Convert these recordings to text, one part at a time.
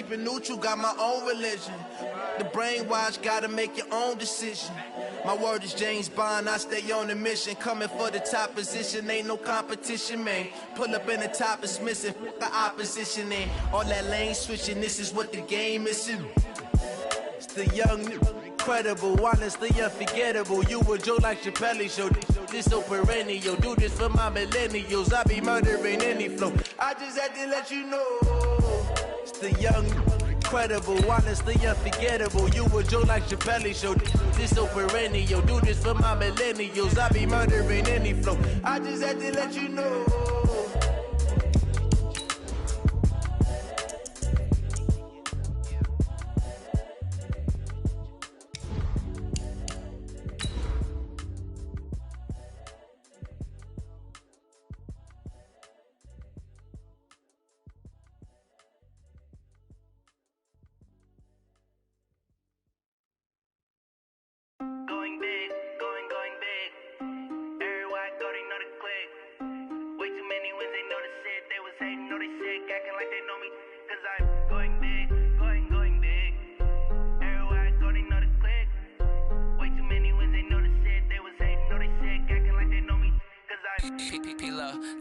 keeping neutral, got my own religion. The brainwash, gotta make your own decision. My word is James Bond, I stay on the mission. Coming for the top position, ain't no competition, man. Pull up in the top, it's missing, the opposition ain't. All that lane switching, this is what the game is. It's the young, incredible, honestly unforgettable. You a Joe like Chappelle show, this so perennial. Do this for my millennials, I be murdering any flow. I just had to let you know. It's the young, incredible, honestly unforgettable. You a Joe like Chappelle show, this so perennial. Do this for my millennials, I be murdering any flow. I just had to let you know.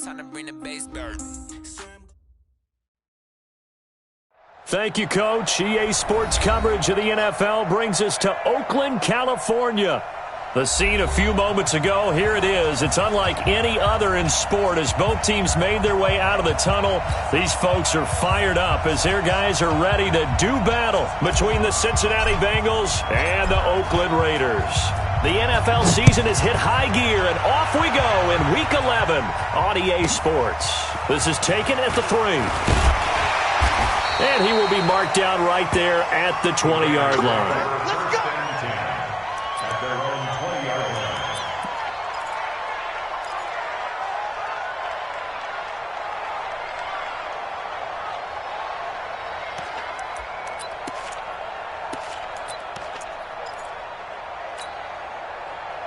Time to bring the bass back. Thank you, Coach. EA Sports coverage of the NFL brings us to Oakland, California. The scene a few moments ago, here it is. It's unlike any other in sport as both teams made their way out of the tunnel. These folks are fired up as their guys are ready to do battle between the Cincinnati Bengals and the Oakland Raiders. The NFL season has hit high gear, and off we go in Week 11 on EA Sports. This is taken at the 3. And he will be marked down right there at the 20-yard line.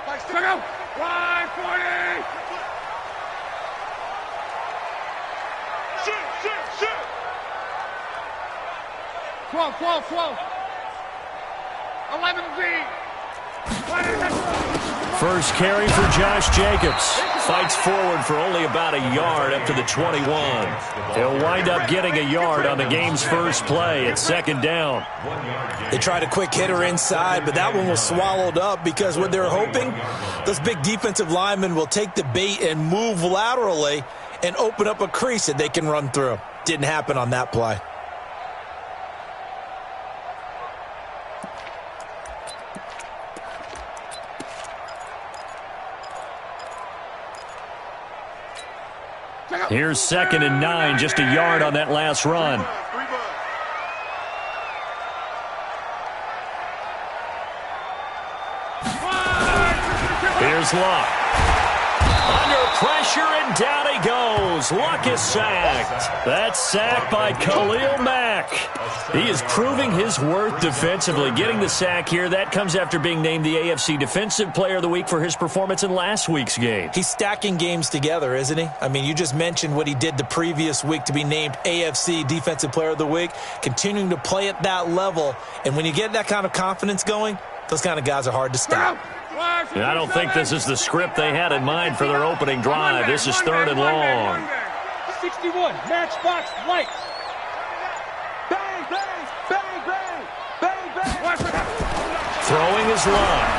Let's go! Check out! Line 40! Shoot! 12. 11 Z. First carry for Josh Jacobs. Fights forward for only about a yard up to the 21. He'll wind up getting a yard on the game's first play at second down. They tried a quick hitter inside, but that one was swallowed up because what they're hoping, those big defensive linemen will take the bait and move laterally and open up a crease that they can run through. Didn't happen on that play. Here's 2nd and 9, just a yard on that last run. Here's Luck. Under pressure, and down he goes. Luck is sacked. That's sacked by Khalil Mack. He is proving his worth defensively. Getting the sack here, that comes after being named the AFC Defensive Player of the Week for his performance in last week's game. He's stacking games together, isn't he? I mean, you just mentioned what he did the previous week to be named AFC Defensive Player of the Week, continuing to play at that level. And when you get that kind of confidence going, those kind of guys are hard to stop. I don't think this is the script they had in mind for their opening drive. This is 3rd and long. 61, matchbox lights. Bang, bang, bang, bang, bang, bang. Throwing his line.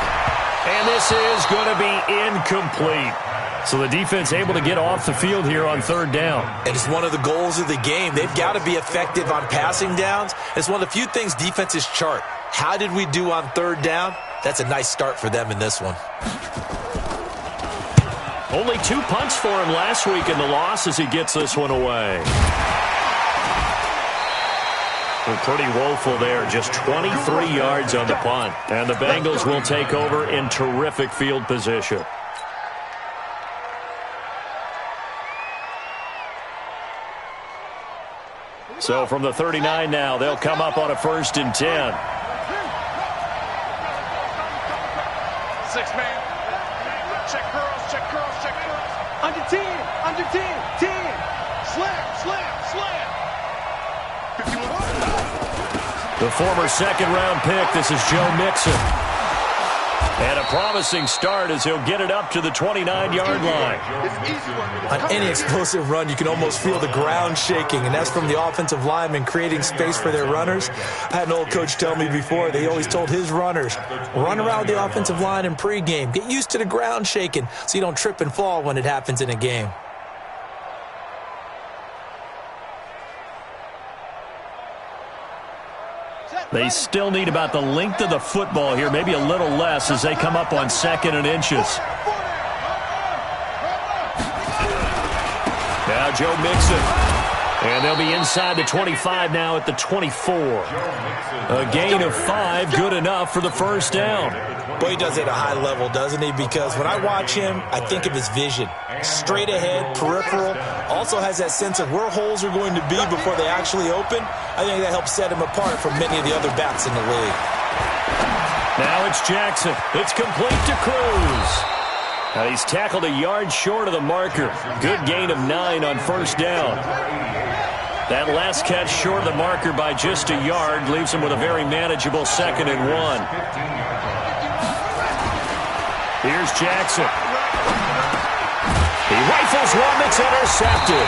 And this is going to be incomplete. So the defense able to get off the field here on 3rd down. And it's one of the goals of the game. They've got to be effective on passing downs. It's one of the few things defenses chart. How did we do on 3rd down? That's a nice start for them in this one. Only 2 punts for him last week in the loss as he gets this one away. Well, pretty woeful there. Just 23 yards on the punt. And the Bengals will take over in terrific field position. So from the 39 now, they'll come up on a 1st and 10. 6-man. Check curls, check curls, check curls. Under 10, 10. Slam. 51. The former second-round pick, this is Joe Mixon. And a promising start as he'll get it up to the 29-yard line. On any explosive run, you can almost feel the ground shaking, and that's from the offensive linemen creating space for their runners. I had an old coach tell me before, they always told his runners, run around the offensive line in pregame. Get used to the ground shaking so you don't trip and fall when it happens in a game. They still need about the length of the football here, maybe a little less as they come up on 2nd and inches. Now Joe Mixon. And they'll be inside the 25 now at the 24. A gain of 5, good enough for the first down. Boy, he does it at a high level, doesn't he? Because when I watch him, I think of his vision. Straight ahead, peripheral, also has that sense of where holes are going to be before they actually open. I think that helps set him apart from many of the other backs in the league. Now it's Jackson. It's complete to Cruz. Now he's tackled a yard short of the marker. Good gain of 9 on first down. That last catch short of the marker by just a yard leaves him with a very manageable 2nd and 1. Here's Jackson. He rifles one that's intercepted.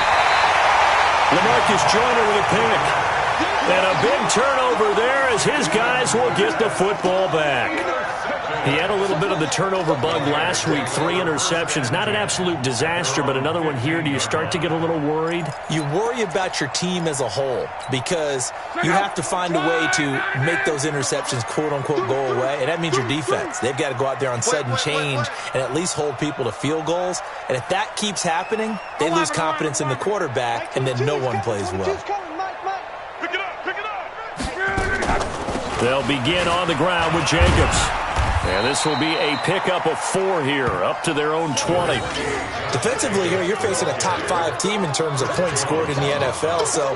LaMarcus Joyner with a pick. And a big turnover there as his guys will get the football back. He had a little bit of the turnover bug last week, 3 interceptions. Not an absolute disaster, but another one here. Do you start to get a little worried? You worry about your team as a whole because you have to find a way to make those interceptions, quote-unquote, go away, and that means your defense. They've got to go out there on sudden change and at least hold people to field goals. And if that keeps happening, they lose confidence in the quarterback, and then no one plays well. They'll begin on the ground with Jacobs. And this will be a pickup of 4 here, up to their own 20. Defensively here, you're facing a top 5 team in terms of points scored in the NFL. So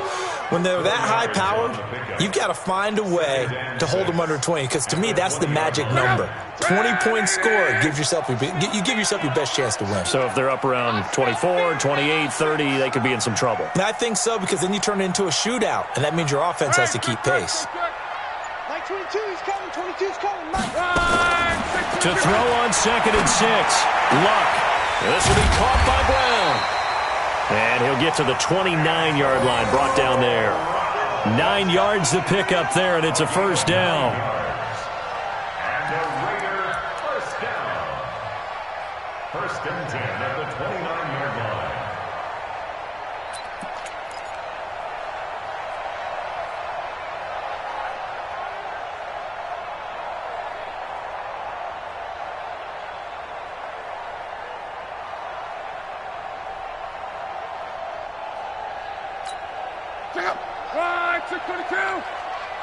when they're that high-powered, you've got to find a way to hold them under 20. Because to me, that's the magic number. 20 points scored gives yourself you give yourself your best chance to win. So if they're up around 24, 28, 30, they could be in some trouble. And I think so, because then you turn it into a shootout, and that means your offense has to keep pace. 22, he's coming. 22's coming. To throw on 2nd and 6. Luck. This will be caught by Brown. And he'll get to the 29-yard line, brought down there. 9 yards to pick up there, and it's a first down. And a Raider first down. 1st and 10 at the 29-yard line. Right, 622.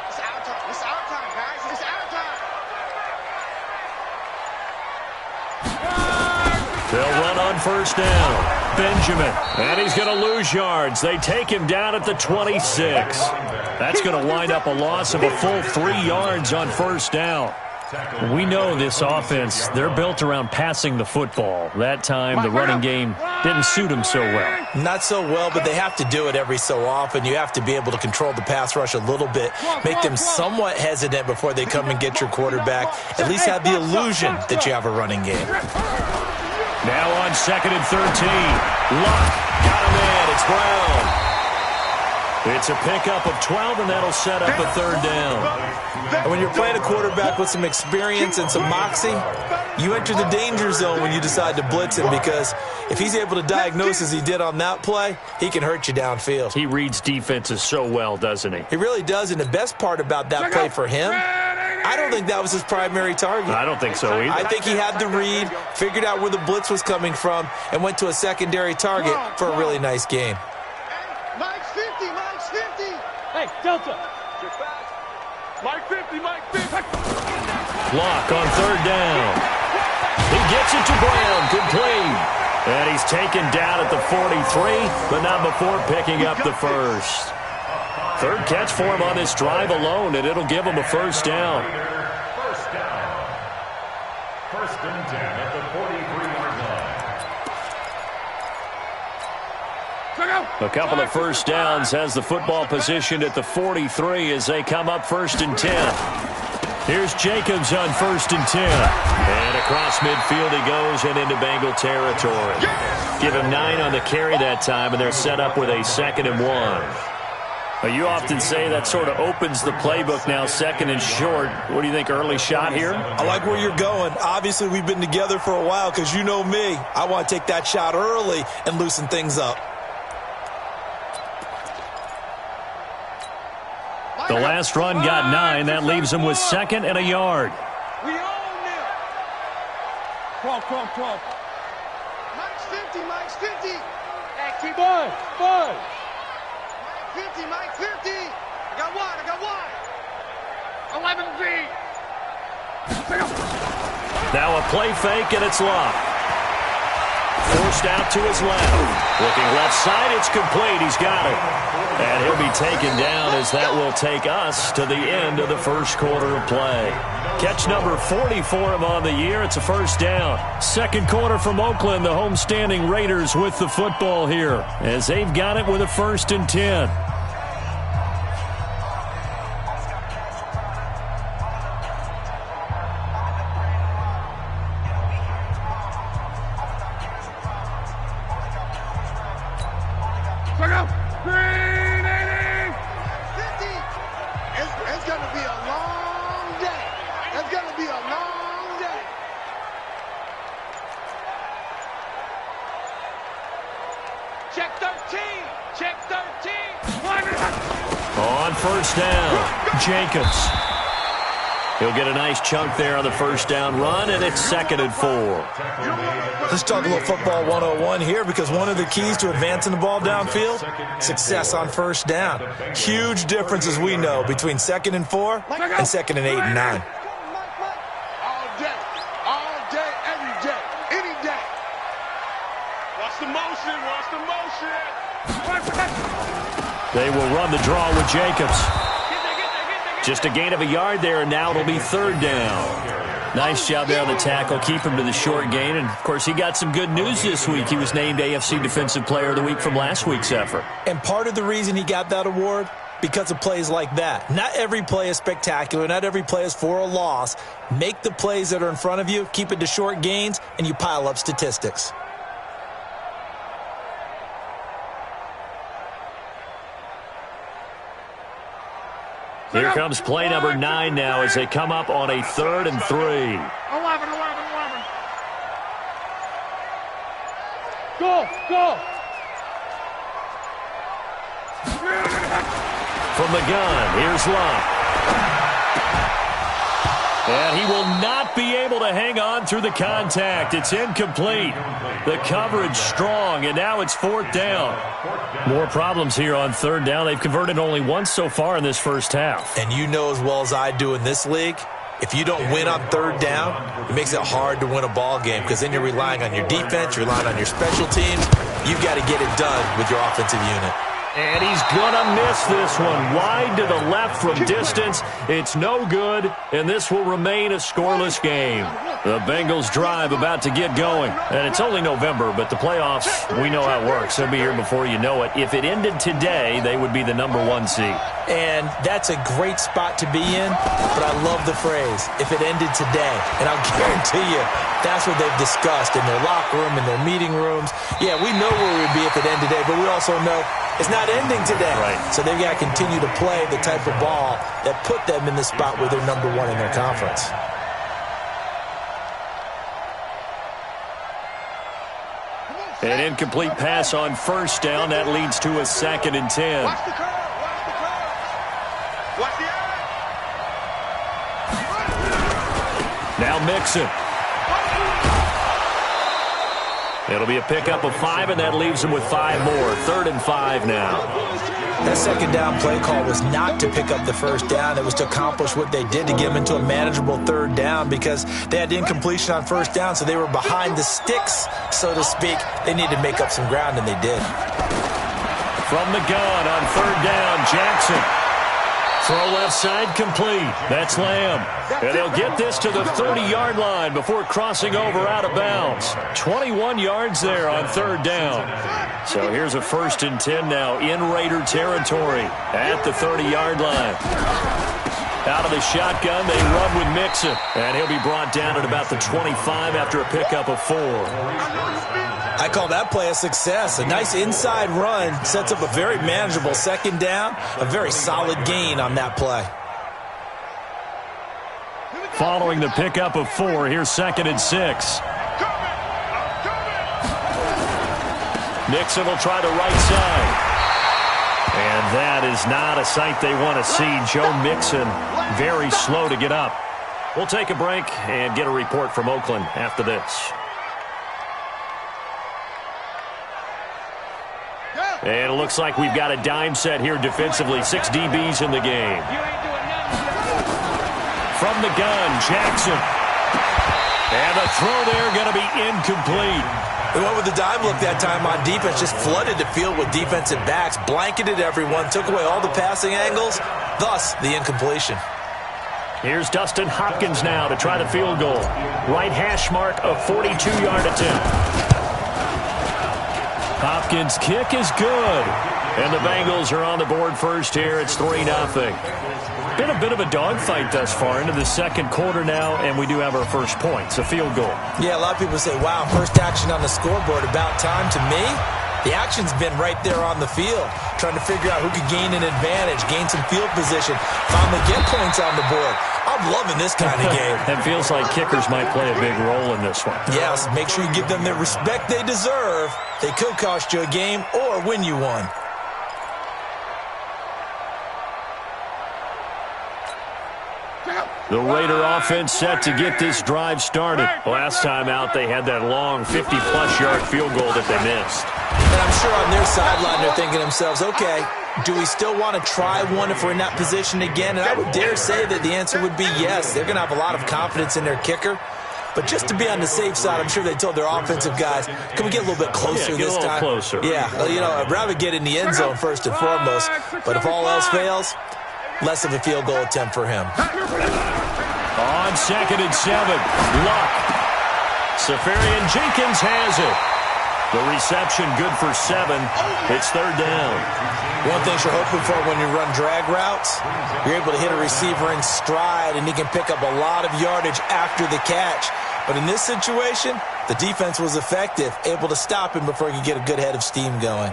It's our time. It's our time, guys. It's our time. They'll run on first down. Benjamin. And he's going to lose yards. They take him down at the 26. That's going to wind up a loss of a full 3 yards on first down. We know this offense, they're built around passing the football. That time, the running game didn't suit them so well. Not so well, but they have to do it every so often. You have to be able to control the pass rush a little bit, make them somewhat hesitant before they come and get your quarterback. At least have the illusion that you have a running game. Now on 2nd and 13. Luck got him in. It's Brown. It's a pickup of 12, and that'll set up a 3rd down. And when you're playing a quarterback with some experience and some moxie, you enter the danger zone when you decide to blitz him, because if he's able to diagnose as he did on that play, he can hurt you downfield. He reads defenses so well, doesn't he? He really does, and the best part about that play for him, I don't think that was his primary target. I don't think so either. I think he had the read, figured out where the blitz was coming from, and went to a secondary target for a really nice game. Mike's 50. Mike's 50. Hey, Delta. Mike 50, Mike 50. Lock on 3rd down. He gets it to Brown, complete. And he's taken down at the 43, but not before picking up the first. 3rd catch for him on this drive alone, and it'll give him a first down. First down. 1st and 10 at the 43-yard line. A couple of first downs, has the football positioned at the 43 as they come up 1st and 10. Here's Jacobs on 1st and 10. And across midfield he goes and into Bengal territory. Give him 9 on the carry that time, and they're set up with a 2nd and 1. You often say that sort of opens the playbook now, 2nd and short. What do you think, early shot here? I like where you're going. Obviously, we've been together for a while because you know me. I want to take that shot early and loosen things up. The last run got 9. That leaves him with 2nd and a yard. We own them. 12. Mike's 50, Mike's 50. Hey, keep on. 50, Mike 50. I got one. 11 feet. Now a play fake, and it's locked. Forced out to his left. Looking left side, it's complete. He's got it. And he'll be taken down as that will take us to the end of the first quarter of play. Catch number 40 for him on the year. It's a first down. Second quarter from Oakland. The homestanding Raiders with the football here as they've got it with a 1st and 10. On first down, Jacobs. He'll get a nice chunk there on the first down run, and it's 2nd and 4. Let's talk a little football 101 here, because one of the keys to advancing the ball downfield, success on first down. Huge difference, as we know, between 2nd and 4 and 2nd and 8 and 9. All day, every day, any day. Watch the motion. They will run the draw with Jacobs. Just a gain of a yard there, and now it'll be 3rd down. Nice job there on the tackle. Keep him to the short gain. And, of course, he got some good news this week. He was named AFC Defensive Player of the Week from last week's effort. And part of the reason he got that award, because of plays like that. Not every play is spectacular. Not every play is for a loss. Make the plays that are in front of you, keep it to short gains, and you pile up statistics. Here comes play number 9 now as they come up on a 3rd and 3. 11. Go. From the gun, here's Love. And he will not be able to hang on through the contact. It's incomplete. The coverage strong, and now it's 4th down. More problems here on 3rd down. They've converted only once so far in this first half. And you know as well as I do in this league, if you don't win on 3rd down, it makes it hard to win a ball game, because then you're relying on your defense, you're relying on your special teams. You've got to get it done with your offensive unit. And he's going to miss this one. Wide to the left from distance. It's no good, and this will remain a scoreless game. The Bengals drive about to get going. And it's only November, but the playoffs, we know how it works. They'll be here before you know it. If it ended today, they would be the number 1 seed. And that's a great spot to be in, but I love the phrase, if it ended today. And I'll guarantee you, that's what they've discussed in their locker room, in their meeting rooms. Yeah, we know where we'd be if it ended today, but we also know it's not ending today. Right. So they've got to continue to play the type of ball that put them in the spot where they're number 1 in their conference. An incomplete pass on first down. That leads to a 2nd and 10. Watch the curve. Watch the eye. Now Mixon. It'll be a pickup of 5, and that leaves him with 5 more. 3rd and 5 now. That 2nd down play call was not to pick up the first down. It was to accomplish what they did, to get them into a manageable 3rd down, because they had incompletion on first down, so they were behind the sticks, so to speak. They needed to make up some ground, and they did. From the gun on 3rd down, Jackson. Throw left side complete. That's Lamb. And they'll get this to the 30-yard line before crossing over out of bounds. 21 yards there on third down. So here's a 1st and 10 now in Raider territory at the 30-yard line. Out of the shotgun, they run with Mixon. And he'll be brought down at about the 25 after a pickup of 4. I call that play a success. A nice inside run sets up a very manageable 2nd down. A very solid gain on that play. Following the pickup of 4, here's 2nd and 6. Mixon will try the right side. And that is not a sight they want to see. Joe Mixon very slow to get up. We'll take a break and get a report from Oakland after this. And it looks like we've got a dime set here defensively. 6 DBs in the game. From the gun, Jackson. And the throw there going to be incomplete. They went with the dime look that time on defense, just flooded the field with defensive backs, blanketed everyone, took away all the passing angles, thus the incompletion. Here's Dustin Hopkins now to try the field goal. Right hash mark, a 42-yard attempt. Hopkins' kick is good. And the Bengals are on the board first here. It's 3-0. Been a bit of a dogfight thus far into the 2nd quarter now, and we do have our first point. It's a field goal. Yeah, a lot of people say, wow, first action on the scoreboard, about time. To me, the action's been right there on the field, trying to figure out who could gain an advantage, gain some field position, finally get points on the board. I'm loving this kind of game. It feels like kickers might play a big role in this one. Yes, make sure you give them the respect they deserve. They could cost you a game or win you one. The Raider offense set to get this drive started. Last time out, they had that long 50-plus yard field goal that they missed. And I'm sure on their sideline they're thinking to themselves, okay, do we still want to try one if we're in that position again? And I would dare say that the answer would be yes. They're going to have a lot of confidence in their kicker. But just to be on the safe side, I'm sure they told their offensive guys, can we get a little bit closer this time? Closer. Yeah, I'd rather get in the end zone first and foremost. But if all else fails, less of a field goal attempt for him. On 2nd and 7, Luck. Safarian Jenkins has it. The reception good for 7. It's 3rd down. One thing you're hoping for when you run drag routes, you're able to hit a receiver in stride, and he can pick up a lot of yardage after the catch. But in this situation, the defense was effective, able to stop him before he could get a good head of steam going.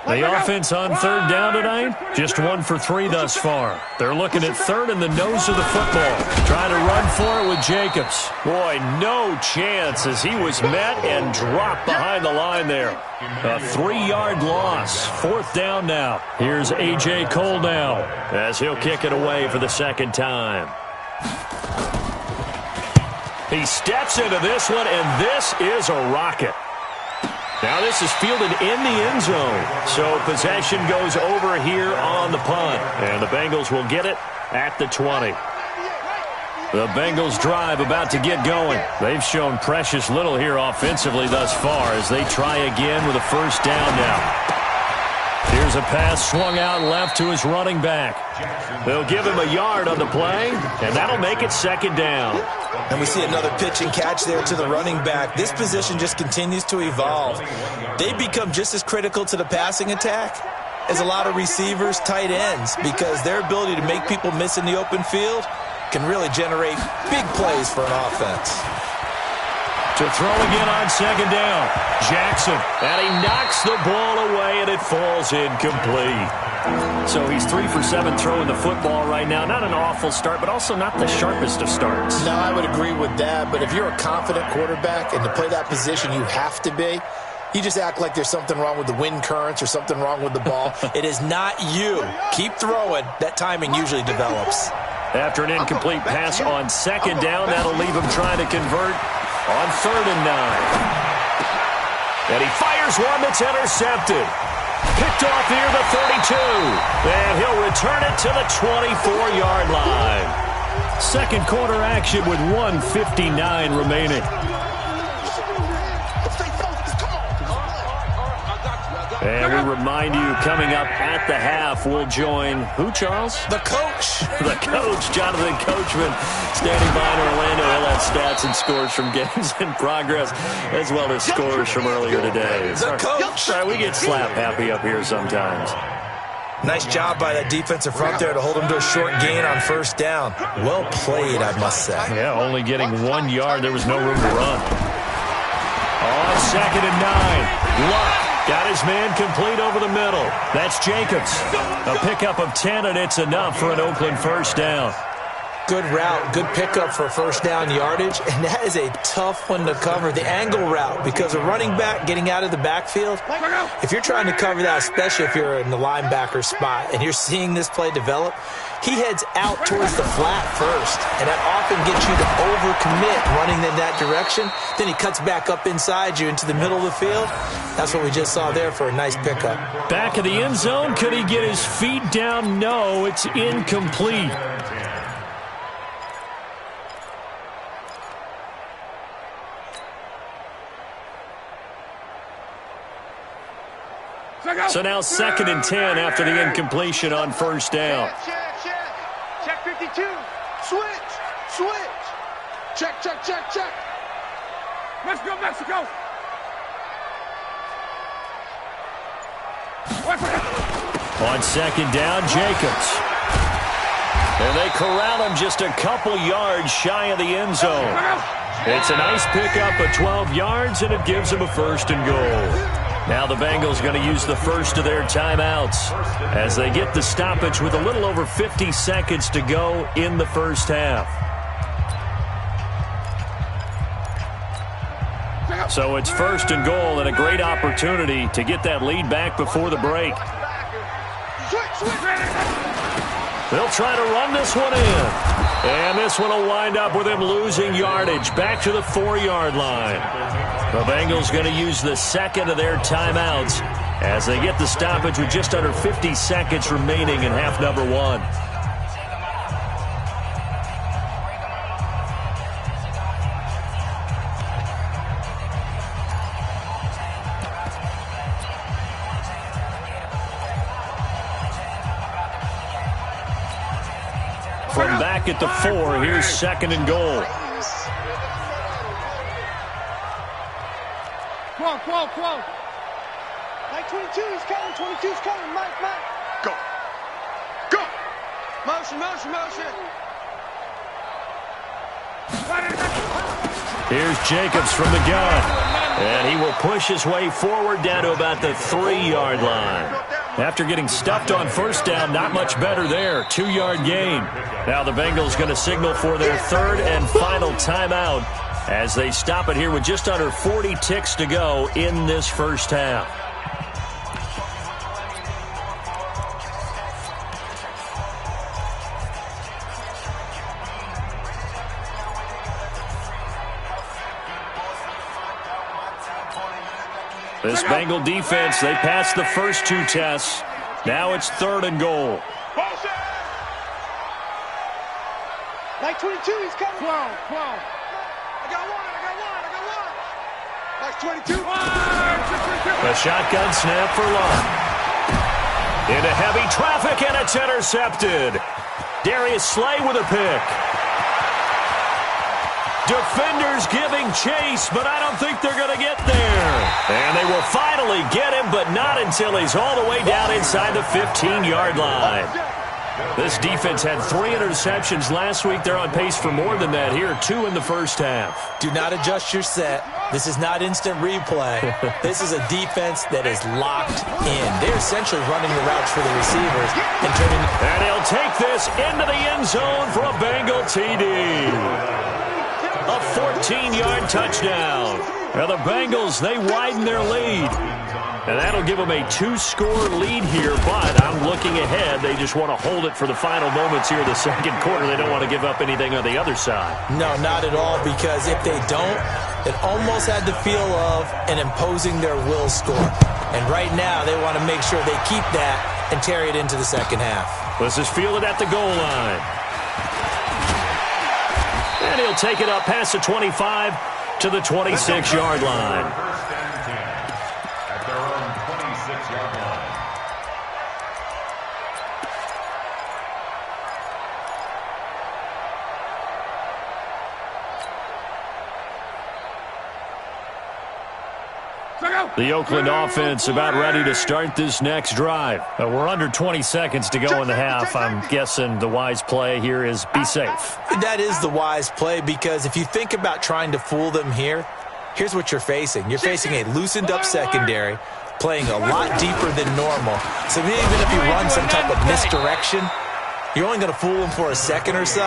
The offense on 3rd down tonight, just 1 for 3 thus far. They're looking at 3rd in the nose of the football. Trying to run for it with Jacobs. Boy, no chance as he was met and dropped behind the line there. A 3-yard loss. 4th down now. Here's A.J. Cole now as he'll kick it away for the 2nd time. He steps into this one, and this is a rocket. Now this is fielded in the end zone. So possession goes over here on the punt. And the Bengals will get it at the 20. The Bengals drive about to get going. They've shown precious little here offensively thus far as they try again with a 1st down now. Here's a pass swung out left to his running back. They'll give him a yard on the play, and that'll make it 2nd down. And we see another pitch and catch there to the running back. This position just continues to evolve. They become just as critical to the passing attack as a lot of receivers, tight ends, because their ability to make people miss in the open field can really generate big plays for an offense. To throw again on 2nd down. Jackson, and he knocks the ball away, and it falls incomplete. So he's 3 for 7 throwing the football right now. Not an awful start, but also not the sharpest of starts. No, I would agree with that. But if you're a confident quarterback and to play that position you have to be, you just act like there's something wrong with the wind currents or something wrong with the ball. It is not you. Keep throwing. That timing usually develops. After an incomplete pass on 2nd down, that'll leave him trying to convert on 3rd and 9. And he fires one that's intercepted. Picked off near the 32. And he'll return it to the 24-yard line. 2nd quarter action with 1:59 remaining. And we remind you, coming up at the half, we'll join who, Charles? The coach. The coach, Jonathan Coachman, standing by in Orlando. He'll have stats and scores from games in progress, as well as scores from earlier today. The coach. Sorry, we get slap happy up here sometimes. Nice job by that defensive front there to hold him to a short gain on first down. Well played, I must say. Yeah, only getting 1 yard. There was no room to run. On 2nd and 9, Luck got his man complete over the middle. That's Jacobs. A pickup of 10, and it's enough for an Oakland first down. Good route, good pickup for first down yardage, and that is a tough one to cover, the angle route, because a running back getting out of the backfield, if you're trying to cover that, especially if you're in the linebacker spot and you're seeing this play develop, he heads out towards the flat first, and that often gets you to overcommit running in that direction. Then he cuts back up inside you into the middle of the field. That's what we just saw there for a nice pickup. Back of the end zone, could he get his feet down? No, it's incomplete. So now 2nd and 10 after the incompletion on first down. Check 52. Switch. Check. Mexico. On 2nd down, Jacobs. And they corral him just a couple yards shy of the end zone. It's a nice pickup of 12 yards, and it gives him a 1st and goal. Now the Bengals going to use the first of their timeouts as they get the stoppage with a little over 50 seconds to go in the first half. So it's 1st and goal and a great opportunity to get that lead back before the break. They'll try to run this one in. And this one will wind up with him losing yardage back to the 4-yard line. The Bengals going to use the second of their timeouts as they get the stoppage with just under 50 seconds remaining in half number 1. From back at the 4, here's 2nd and goal. Come on. Mike 22 is coming. 22's coming. Mike. Go. Motion. Here's Jacobs from the gun. And he will push his way forward down to about the 3-yard line. After getting stuffed on first down, not much better there. 2-yard gain. Now the Bengals going to signal for their 3rd and final timeout as they stop it here with just under 40 ticks to go in this first half. This Bengal defense, they passed the first 2 tests. Now it's 3rd and goal. Mike 22, he's coming. 12. I got one. Mike 22. A shotgun snap for Luck. Into heavy traffic, and it's intercepted. Darius Slay with a pick. Defenders giving chase, but I don't think they're going to get there. And they will finally get him, but not until he's all the way down inside the 15-yard line. This defense had 3 interceptions last week. They're on pace for more than that here, 2 in the first half. Do not adjust your set. This is not instant replay. This is a defense that is locked in. They're essentially running the routes for the receivers and turning. And he'll take this into the end zone for a Bengal TD. A 14-yard touchdown. Now the Bengals, they widen their lead. And that'll give them a 2-score lead here, but I'm looking ahead. They just want to hold it for the final moments here of the second quarter. They don't want to give up anything on the other side. No, not at all, because if they don't, it almost had the feel of an imposing their will score. And right now, they want to make sure they keep that and carry it into the second half. This is fielded at the goal line. And he'll take it up past the 25 to the 26-yard line. 6-yard line. The Oakland offense about ready to start this next drive. We're under 20 seconds to go in the half. I'm guessing the wise play here is be safe. That is the wise play, because if you think about trying to fool them here, here's what you're facing. You're facing a loosened up secondary, playing a lot deeper than normal. So even if you run some type of misdirection, you're only going to fool them for a second or so.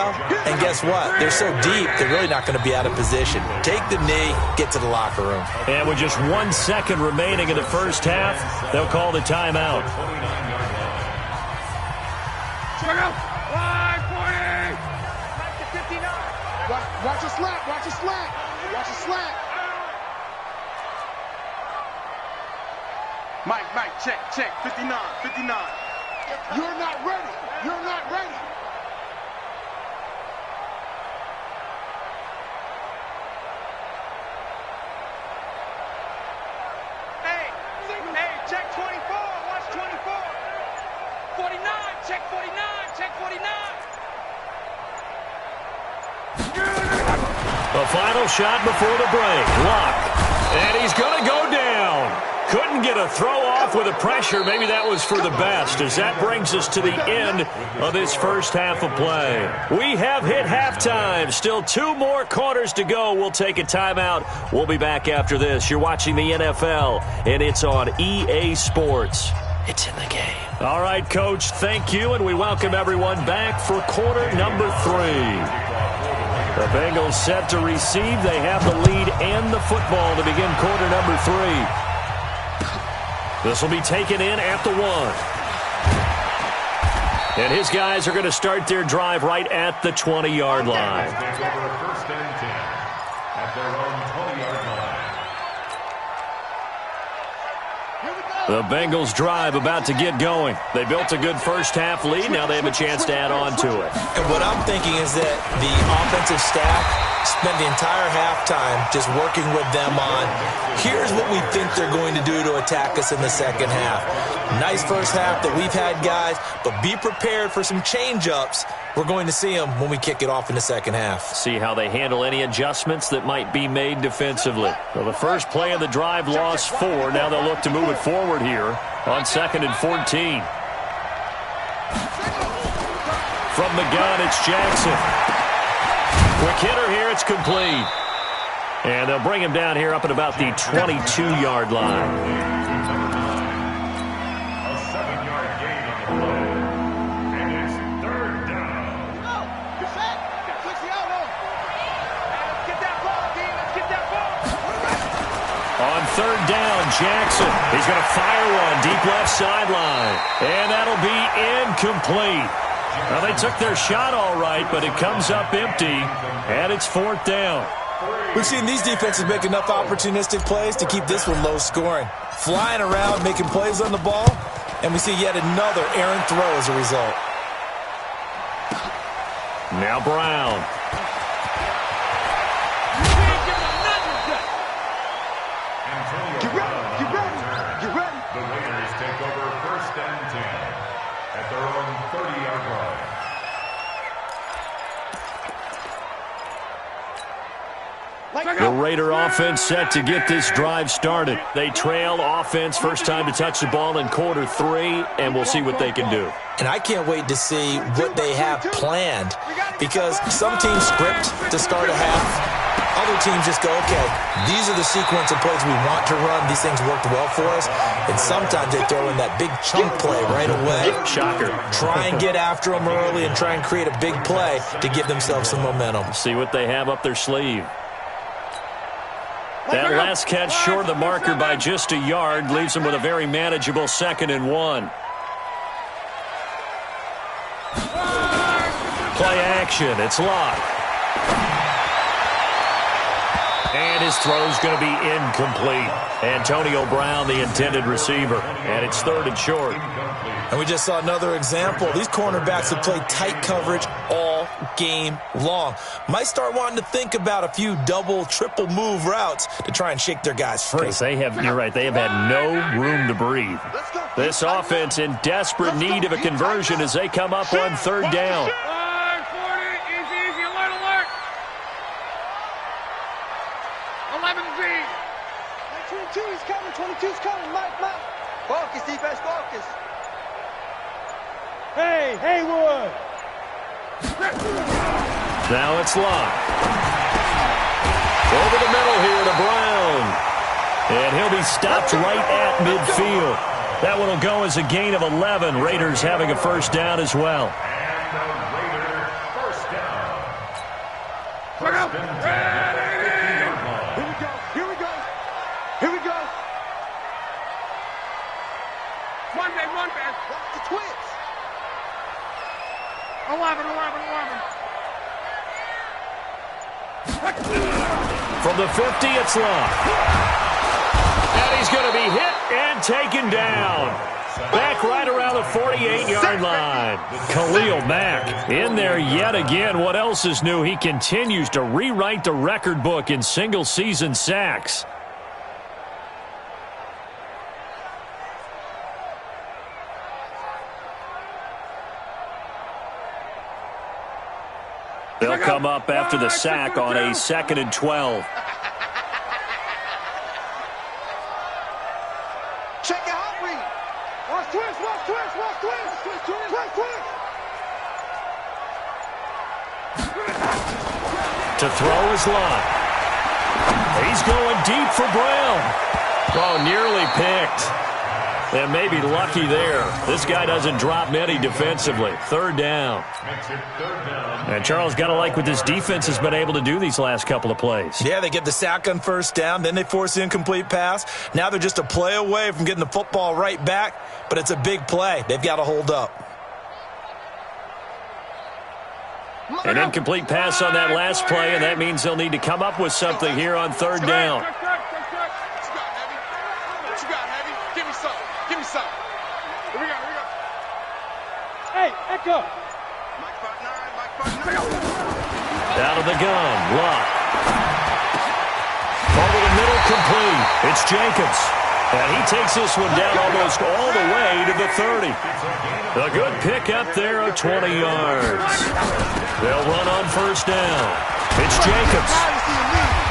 And guess what? They're so deep, they're really not going to be out of position. Take the knee, get to the locker room. And with just 1 second remaining in the first half, they'll call the timeout. Check out. 540. Watch a slant. Watch a slant. Watch a slant. Mike, check. 59. You're not ready. You're not ready. Hey, check 24. Watch 24. 49. Check 49. Check 49. The final shot before the break. Luck. And he's going to go down. Couldn't get a throw off with the pressure. Maybe that was for the best, as that brings us to the end of this first half of play. We have hit halftime. Still 2 more quarters to go. We'll take a timeout. We'll be back after this. You're watching the NFL, and it's on EA Sports. It's in the game. All right, Coach, thank you, and we welcome everyone back for quarter number 3. The Bengals set to receive. They have the lead and the football to begin quarter number 3. This will be taken in at the 1. And his guys are going to start their drive right at the 20-yard line. Take over first and 10 at their own 20-yard line. The Bengals drive about to get going. They built a good first half lead. Now they have a chance to add on to it. And what I'm thinking is that the offensive staff spent the entire halftime just working with them on, here's what we think they're going to do to attack us in the second half. Nice first half that we've had, guys, but be prepared for some change-ups. We're going to see them when we kick it off in the second half. See how they handle any adjustments that might be made defensively. Well, the first play of the drive lost 4. Now they'll look to move it forward here on 2nd and 14. From the gun, it's Jackson. Quick hitter here, it's complete. And they'll bring him down here up at about the 22-yard line. A 7-yard gain on the play. And it's 3rd down. You're set. Switch the elbow. Let's get that ball, D. Let's get that ball. On 3rd down, Jackson. He's going to fire one deep left sideline. And that'll be incomplete. Well, they took their shot all right, but it comes up empty, and it's 4th down. We've seen these defenses make enough opportunistic plays to keep this one low scoring. Flying around, making plays on the ball, and we see yet another errant throw as a result. Now Brown. Get ready. The Raiders take over first and 10 at their own 30-yard line. The Raider offense set to get this drive started. They trail offense first time to touch the ball in quarter 3, and we'll see what they can do. And I can't wait to see what they have planned, because some teams script to start a half. Other teams just go, okay, these are the sequence of plays we want to run. These things worked well for us. And sometimes they throw in that big chunk play right away. Shocker. Try and get after them early and try and create a big play to give themselves some momentum. See what they have up their sleeve. That last catch short of the marker by just a yard leaves them with a very manageable 2nd and 1. Play action. It's Locke. And his throw's going to be incomplete. Antonio Brown, the intended receiver. And it's 3rd and short. And we just saw another example. These cornerbacks have played tight coverage all all game long. Might start wanting to think about a few double, triple move routes to try and shake their guys free. You're right, they have had no room to breathe. This offense in desperate need of a conversion as they come up on third down. Easy, alert. 11Z. 22 is coming, 22's coming, Mike. Focus, defense, focus. Hey, Haywood. Now it's locked. Over the middle here to Brown. And he'll be stopped right at midfield. That one will go as a gain of 11. Raiders having a first down as well. And the Raider first down. First and 10 at the 50-yard line. Here we go. One man. Watch the twins. 11. From the 50, it's locked. And he's going to be hit and taken down. Back right around the 48-yard line. Khalil Mack in there yet again. What else is new? He continues to rewrite the record book in single-season sacks. They'll come up after the sack on a 2nd and 12. Check it out, read. Watch twins. To throw his line. He's going deep for Brown. Oh, nearly picked. And maybe lucky there. This guy doesn't drop many defensively. Third down. Makes it third down. And Charles, got to like what this defense has been able to do these last couple of plays. Yeah, they get the sack on first down, then they force the incomplete pass. Now they're just a play away from getting the football right back, but it's a big play. They've got to hold up. An incomplete pass on that last play, and that means they'll need to come up with something here on third down. Hey, Echo. Out of the gun, Luck. Over the middle, complete. It's Jacobs. And he takes this one down almost all the way to the 30. A good pickup there of 20 yards. They'll run on first down. It's Jacobs.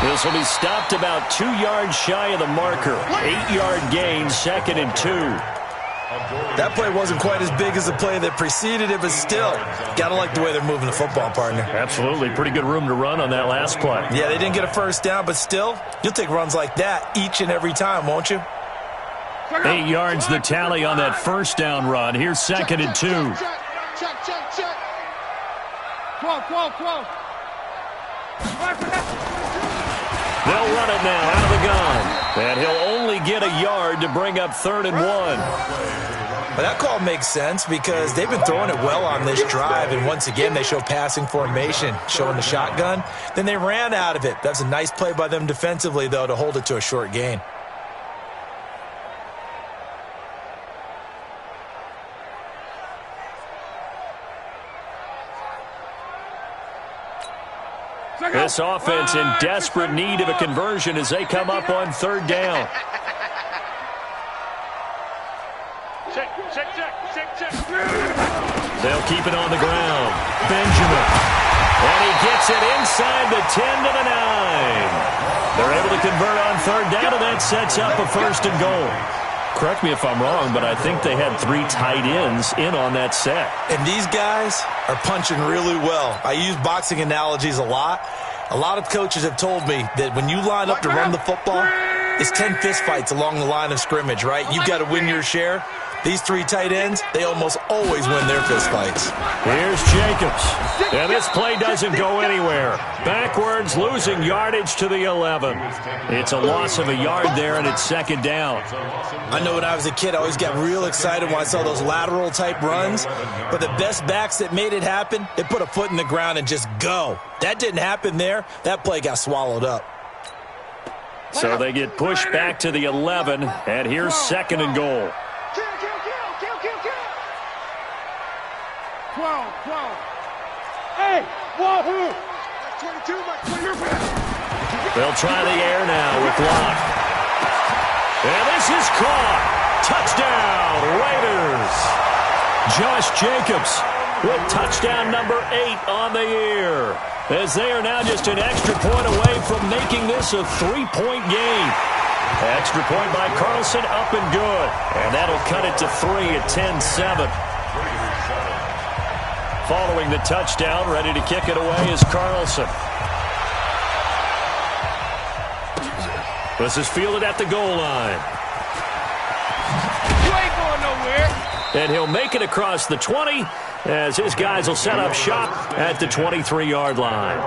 This will be stopped about 2 yards shy of the marker. 8-yard gain, 2nd and 2. That play wasn't quite as big as the play that preceded it, but still, got to like the way they're moving the football, partner. Absolutely. Pretty good room to run on that last play. Yeah, they didn't get a first down, but still, you'll take runs like that each and every time, won't you? 8 yards the tally on that first down run. Here's 2nd and 2. Check. 12. They'll run it now out of the gun. And he'll only get a yard to bring up 3rd and 1. But that call makes sense because they've been throwing it well on this drive, and once again they show passing formation, showing the shotgun. Then they ran out of it. That's a nice play by them defensively, though, to hold it to a short gain. This offense in desperate need of a conversion as they come up on third down. Check. They'll keep it on the ground. Benjamin. And he gets it inside the 10 to the 9. They're able to convert on third down, and that sets up a 1st and goal. Correct me if I'm wrong, but I think they had 3 tight ends in on that set. And these guys are punching really well. I use boxing analogies a lot. A lot of coaches have told me that when you line up to run the football, it's 10 fistfights along the line of scrimmage, right? You've got to win your share. These 3 tight ends, they almost always win their fistfights. Here's Jacobs. And this play doesn't go anywhere. Backwards, losing yardage to the 11. It's a loss of a yard there, and it's 2nd down. I know when I was a kid, I always got real excited when I saw those lateral-type runs. But the best backs that made it happen, they put a foot in the ground and just go. That didn't happen there. That play got swallowed up. So they get pushed back to the 11, and here's 2nd and goal. Kill. 12. Hey, wahoo! They'll try the air now with Locke. And this is caught. Touchdown, Raiders. Josh Jacobs with touchdown number 8 on the year, as they are now just an extra point away from making this a 3-point game. Extra point by Carlson, up and good. And that'll cut it to 3 at 10-7. Following the touchdown, ready to kick it away is Carlson. This is fielded at the goal line. You ain't going nowhere. And he'll make it across the 20 as his guys will set up shop at the 23-yard line.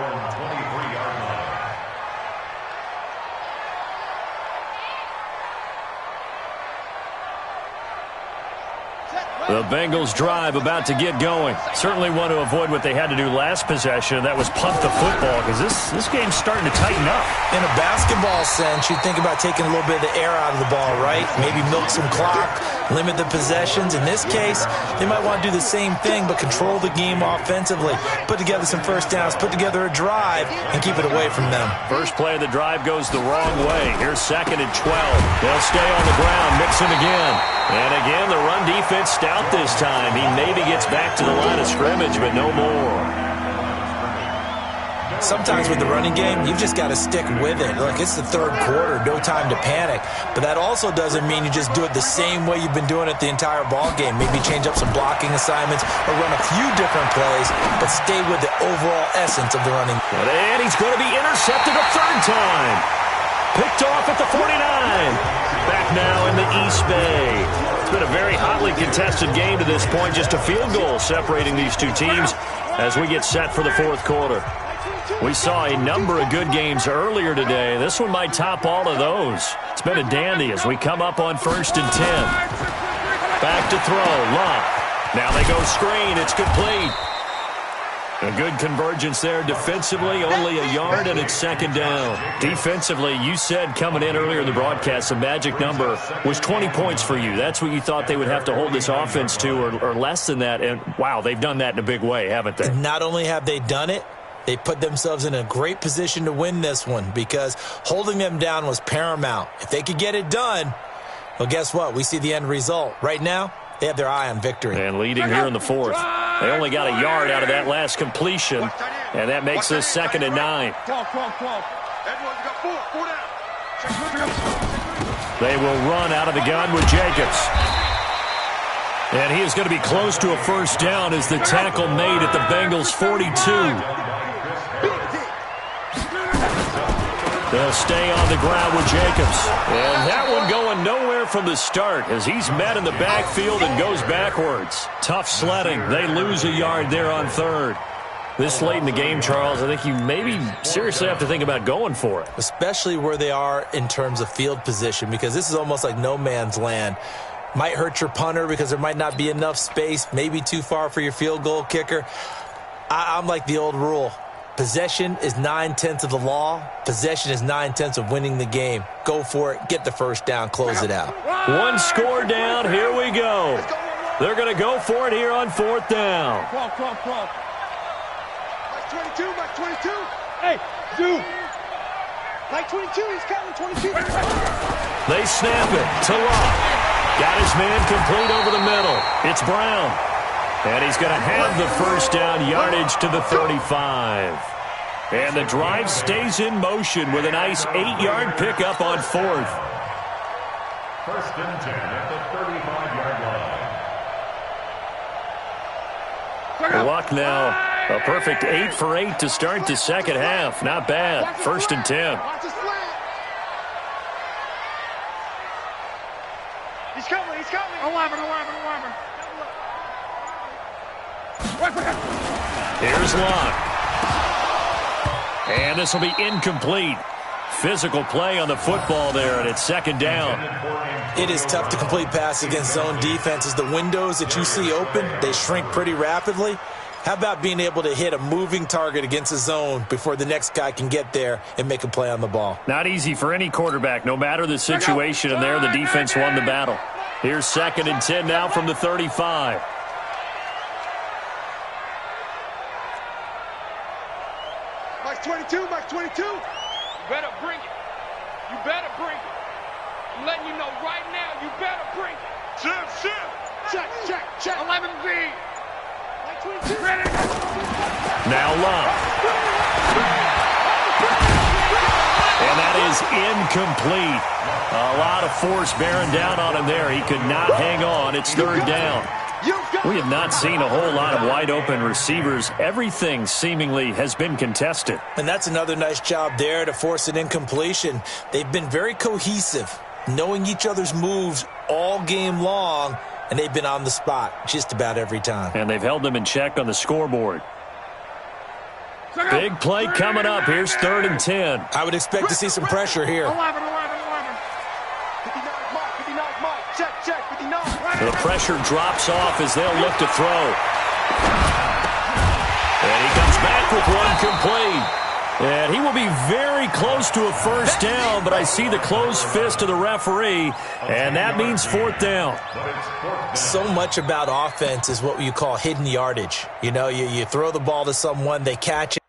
The Bengals drive about to get going. Certainly want to avoid what they had to do last possession. That was punt the football, because this game's starting to tighten up. In a basketball sense, you think about taking a little bit of the air out of the ball, right? Maybe milk some clock, limit the possessions. In this case, they might want to do the same thing, but control the game offensively. Put together some first downs, put together a drive, and keep it away from them. First play of the drive goes the wrong way. Here's 2nd and 12. They'll stay on the ground, mix him again. And again, the run defense stout this time. He maybe gets back to the line of scrimmage, but no more. Sometimes with the running game, you've just got to stick with it. Look, it's the 3rd quarter, no time to panic. But that also doesn't mean you just do it the same way you've been doing it the entire ball game. Maybe change up some blocking assignments or run a few different plays, but stay with the overall essence of the running. And he's going to be intercepted a 3rd time. Picked off at the 49. Back now in the East Bay. It's been a very hotly contested game to this point. Just a field goal separating these two teams as we get set for the 4th quarter. We saw a number of good games earlier today. This one might top all of those. It's been a dandy as we come up on 1st and 10. Back to throw. Locke. Now they go screen. It's complete. A good convergence there defensively, only a yard, and it's 2nd down. Defensively, you said coming in earlier in the broadcast, the magic number was 20 points for you. That's what you thought they would have to hold this offense to, or less than that. And, wow, they've done that in a big way, haven't they? Not only have they done it, they put themselves in a great position to win this one because holding them down was paramount. If they could get it done, well, guess what? We see the end result. Right now, they have their eye on victory. And leading here in the 4th. They only got a yard out of that last completion, and that makes this 2nd and 9. They will run out of the gun with Jacobs. And he is going to be close to a 1st down as the tackle made at the Bengals' 42. They'll stay on the ground with Jacobs. And that one going nowhere from the start as he's met in the backfield and goes backwards. Tough sledding. They lose a yard there on 3rd. This late in the game, Charles, I think you maybe seriously have to think about going for it. Especially where they are in terms of field position, because this is almost like no man's land. Might hurt your punter because there might not be enough space, maybe too far for your field goal kicker. I'm like the old rule. Possession is 9/10 of the law. Possession is 9/10 of winning the game. Go for it. Get the 1st down. Close it out. One score down. Here we go. They're going to go for it here on 4th down. Mike 22, Mike 22. Hey, dude. Mike 22, he's counting 22. They snap it to Locke. Got his man complete over the middle. It's Brown. And he's going to have the 1st down, yardage to the 35. And the drive stays in motion with a nice 8-yard pickup on 4th. 1st and 10 at the 35-yard line. Luck now. A perfect 8 for 8 to start the 2nd half. Not bad. 1st and 10. He's coming, he's coming. 11. Here's Locke. And this will be incomplete. Physical play on the football there, and it's 2nd down. It is tough to complete passes against zone defenses. The windows that you see open, they shrink pretty rapidly. How about being able to hit a moving target against a zone before the next guy can get there and make a play on the ball? Not easy for any quarterback, no matter the situation, and there the defense won the battle. Here's 2nd and 10 now from the 35. Max 22, Max 22. You better bring it. You better bring it. I'm letting you know right now, you better bring it. Shift. Check. 11B. Max 22. Ready? Now Love. And that is incomplete. A lot of force bearing down on him there. He could not hang on. It's third down. We have not seen a whole lot of wide-open receivers. Everything seemingly has been contested. And that's another nice job there to force an incompletion. They've been very cohesive, knowing each other's moves all game long, and they've been on the spot just about every time. And they've held them in check on the scoreboard. Big play coming up. Here's 3rd and 10. I would expect to see some pressure here. 11. 59, Mike. Check. 59. The pressure drops off as they'll look to throw. And he comes back with one complete. And he will be very close to a first down, but I see the closed fist of the referee, and that means 4th down. So much about offense is what you call hidden yardage. You know, you throw the ball to someone, they catch it.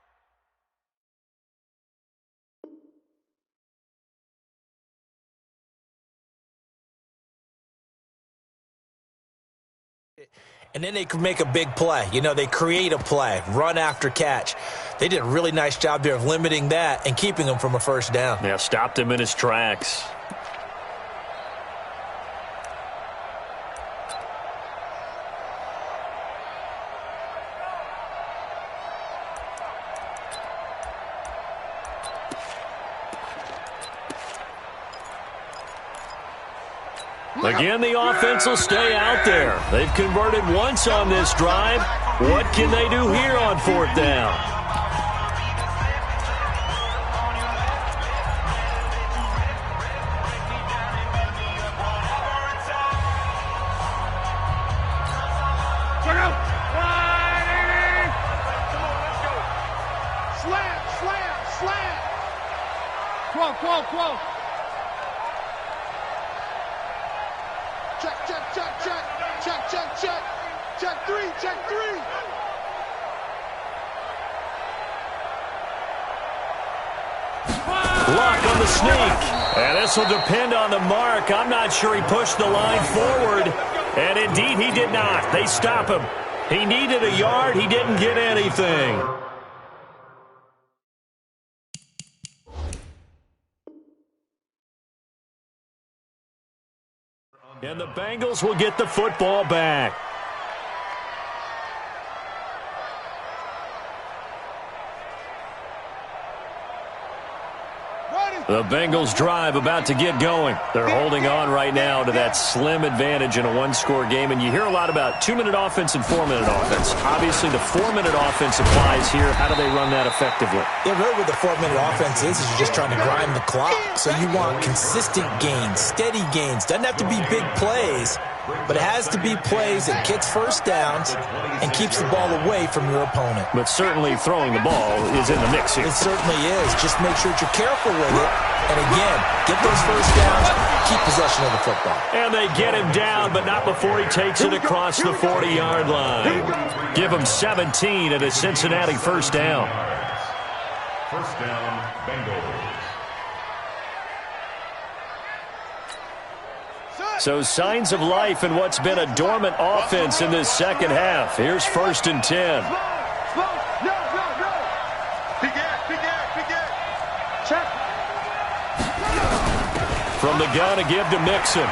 And then they can make a big play. You know, they create a play, run after catch. They did a really nice job there of limiting that and keeping him from a first down. Yeah, stopped him in his tracks. Again, the offense will stay out there. They've converted once on this drive. What can they do here on 4th down? Check out. Slam. Quote. Check three. Luck on the sneak. And this will depend on the mark. I'm not sure he pushed the line forward. And indeed, he did not. They stop him. He needed a yard. He didn't get anything. And the Bengals will get the football back. The Bengals drive about to get going. They're holding on right now to that slim advantage in a one-score game. And you hear a lot about 2-minute offense and 4-minute offense. Obviously, the 4-minute offense applies here. How do they run that effectively? Yeah, really what the 4-minute offense is you're just trying to grind the clock. So you want consistent gains, steady gains. Doesn't have to be big plays, but it has to be plays that gets first downs and keeps the ball away from your opponent. But certainly throwing the ball is in the mix here. It certainly is. Just make sure that you're careful with it. And again, get those first downs, keep possession of the football. And they get him down, but not before he takes it across the 40-yard line. Give him 17 at a Cincinnati first down. First down, Bengals. So signs of life in what's been a dormant offense in this second half. Here's 1st and 10. No. Big air. Check. From the gun to give to Mixon.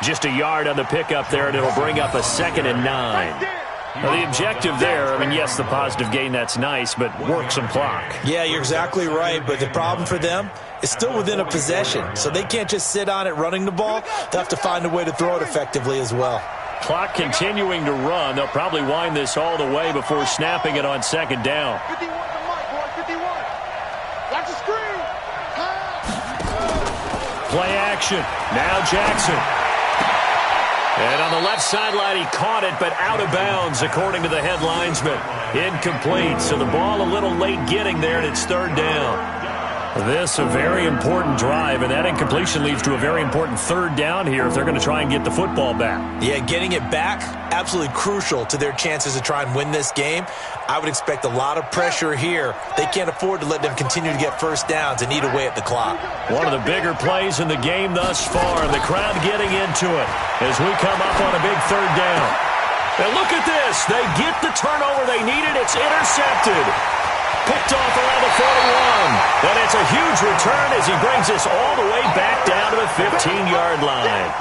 Just a yard on the pickup there, and it'll bring up a 2nd and 9. Now, the objective there, I mean, yes, the positive gain, that's nice, but work some clock. Yeah, you're exactly right, but the problem for them is still within a possession, so they can't just sit on it running the ball. They'll have to find a way to throw it effectively as well. Clock continuing to run. They'll probably wind this all the way before snapping it on 2nd down. 51 to Mike, boy, 51. Watch the screen. Play action. Now Jackson. And on the left sideline, he caught it, but out of bounds, according to the head linesman. Incomplete, so the ball a little late getting there, and it's 3rd down. This a very important drive, and that incompletion leads to a very important third down here if they're going to try and get the football back. Yeah, getting it back, absolutely crucial to their chances to try and win this game. I would expect a lot of pressure here. They can't afford to let them continue to get first downs and eat away at the clock. One of the bigger plays in the game thus far, and the crowd getting into it as we come up on a big third down. And look at this. They get the turnover they needed. It's intercepted. Picked off around the 41. And it's a huge return as he brings us all the way back down to the 15-yard line.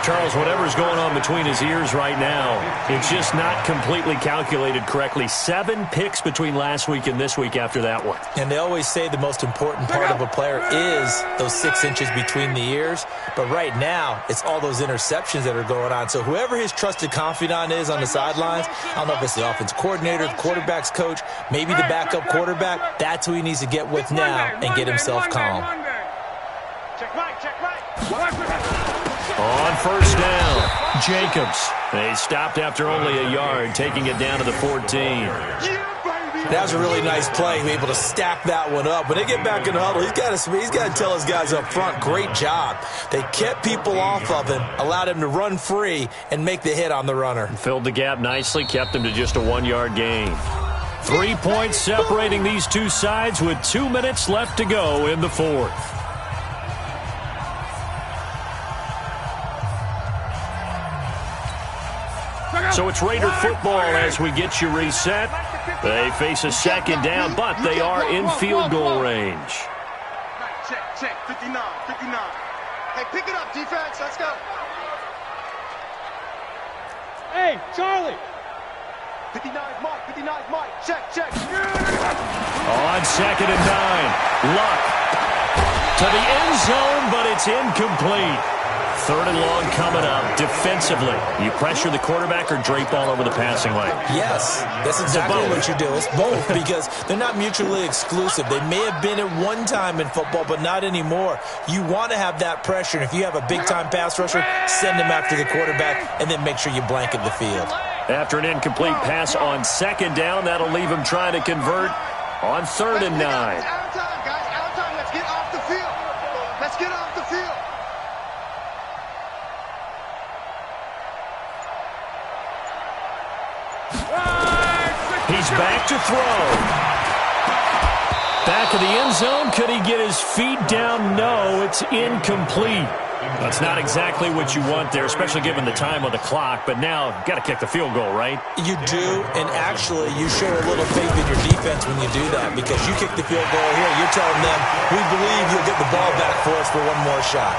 Charles, whatever's going on between his ears right now, it's just not completely calculated correctly. 7 picks between last week and this week after that one. And they always say the most important part of a player is those 6 inches between the ears. But right now, it's all those interceptions that are going on. So whoever his trusted confidant is on the sidelines, I don't know if it's the offense coordinator, the quarterback's coach, maybe the backup quarterback, that's who he needs to get with now and get himself calm. Check right. On first down, Jacobs. They stopped after only a yard, taking it down to the 14. That was a really nice play, able to stack that one up. When they get back in the huddle, he's got to tell his guys up front, great job. They kept people off of him, allowed him to run free and make the hit on the runner. Filled the gap nicely, kept him to just a 1-yard gain. 3 points separating these two sides with 2 minutes left to go in the fourth. So it's Raider football as we get you reset. They face a second down, but they are in field goal range. Check. 59. Hey, pick it up, defense. Let's go. Hey, Charlie. 59 Mike. Check. On second and 9. Luck to the end zone, but it's incomplete. Third and long coming up. Defensively, you pressure the quarterback or drape all over the passing lane? Yes, that's exactly what you do. It's both because they're not mutually exclusive. They may have been at one time in football, but not anymore. You want to have that pressure, and if you have a big-time pass rusher, send him after the quarterback, and then make sure you blanket the field. After an incomplete pass on second down, that'll leave him trying to convert on third and 9. Out of time, guys. Out of time. Let's get off the field. He's back to throw. Back of the end zone. Could he get his feet down? No, it's incomplete. That's not exactly what you want there, especially given the time on the clock. But now, you've got to kick the field goal, right? You do, and actually, you show a little faith in your defense when you do that because you kick the field goal here. You're telling them, we believe you'll get the ball back for us for one more shot.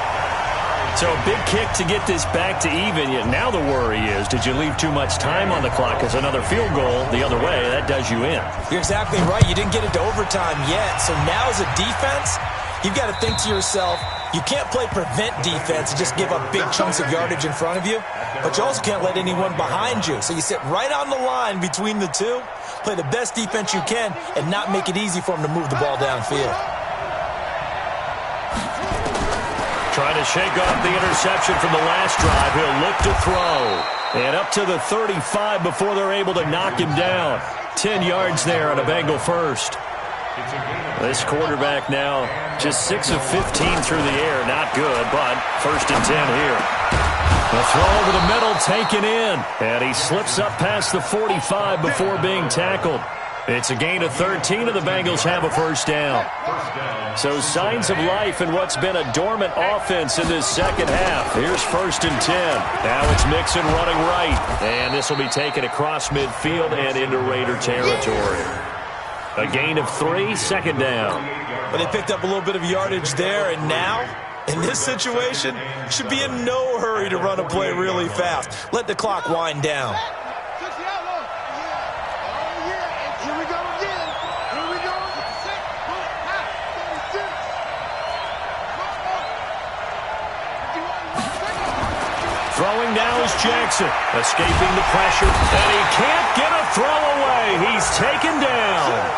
So a big kick to get this back to even. Yet now the worry is, did you leave too much time on the clock? Because another field goal the other way, that does you in. You're exactly right. You didn't get it to overtime yet. So now as a defense, you've got to think to yourself, you can't play prevent defense and just give up big chunks of yardage in front of you. But you also can't let anyone behind you. So you sit right on the line between the two, play the best defense you can, and not make it easy for them to move the ball downfield. Trying to shake off the interception from the last drive. He'll look to throw. And up to the 35 before they're able to knock him down. 10 yards there on a Bengal first. This quarterback now just 6 of 15 through the air. Not good, but first and 10 here. The throw over the middle taken in. And he slips up past the 45 before being tackled. It's a gain of 13, and the Bengals have a first down. So signs of life in what's been a dormant offense in this second half. Here's first and 10. Now it's Mixon running right. And this will be taken across midfield and into Raider territory. A gain of 3, second down. But they picked up a little bit of yardage there, and now, in this situation, should be in no hurry to run a play really fast. Let the clock wind down. Throwing now is Jackson, escaping the pressure, and he can't get a throw away. He's taken down.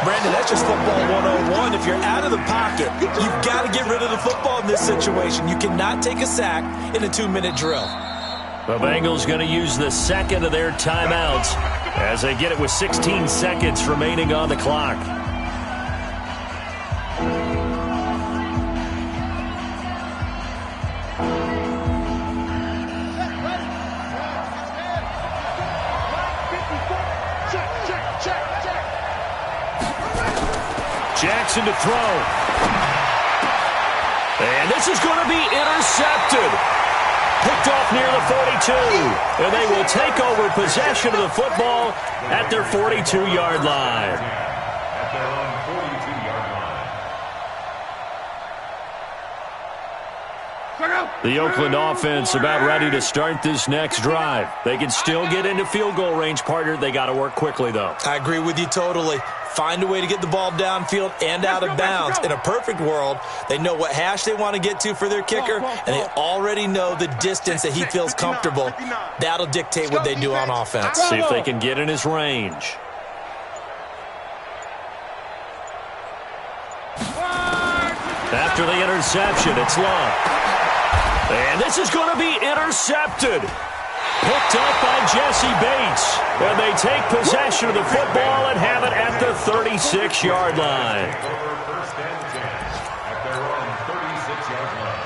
Brandon, that's just football 101. If you're out of the pocket, you've got to get rid of the football in this situation. You cannot take a sack in a 2-minute drill. The Bengals going to use the second of their timeouts as they get it with 16 seconds remaining on the clock. Jackson to throw. And this is going to be intercepted. Picked off near the 42. And they will take over possession of the football at their 42-yard line. At their own 42-yard line. The Oakland offense about ready to start this next drive. They can still get into field goal range, partner. They got to work quickly, though. I agree with you totally. Find a way to get the ball downfield and out of bounds. In a perfect world, they know what hash they want to get to for their kicker, and they already know the distance that he feels comfortable. That'll dictate what they do on offense. See if they can get in his range. After the interception, it's Love. And this is going to be intercepted. Picked up by Jesse Bates. And they take possession of the football and have it at the 36-yard line. First and 10 at their own 36-yard line.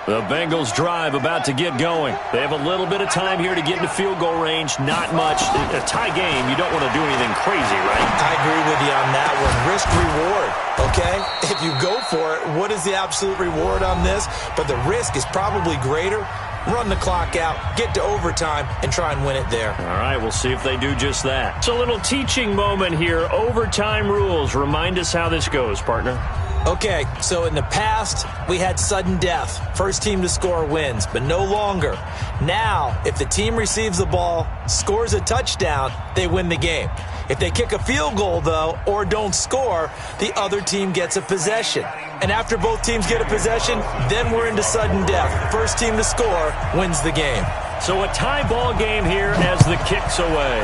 The Bengals drive about to get going. They have a little bit of time here to get into field goal range. Not much. A tie game, you don't want to do anything crazy, right? I agree with you on that one. Risk-reward, okay? If you go for it, what is the absolute reward on this? But the risk is probably greater. Run the clock out, get to overtime, and try and win it there. All right, we'll see if they do just that. It's a little teaching moment here. Overtime rules. Remind us how this goes, partner. Okay, so in the past, we had sudden death. First team to score wins, but no longer. Now, if the team receives the ball, scores a touchdown, they win the game. If they kick a field goal, though, or don't score, the other team gets a possession. And after both teams get a possession, then we're into sudden death. First team to score wins the game. So a tie ball game here as the kick's away.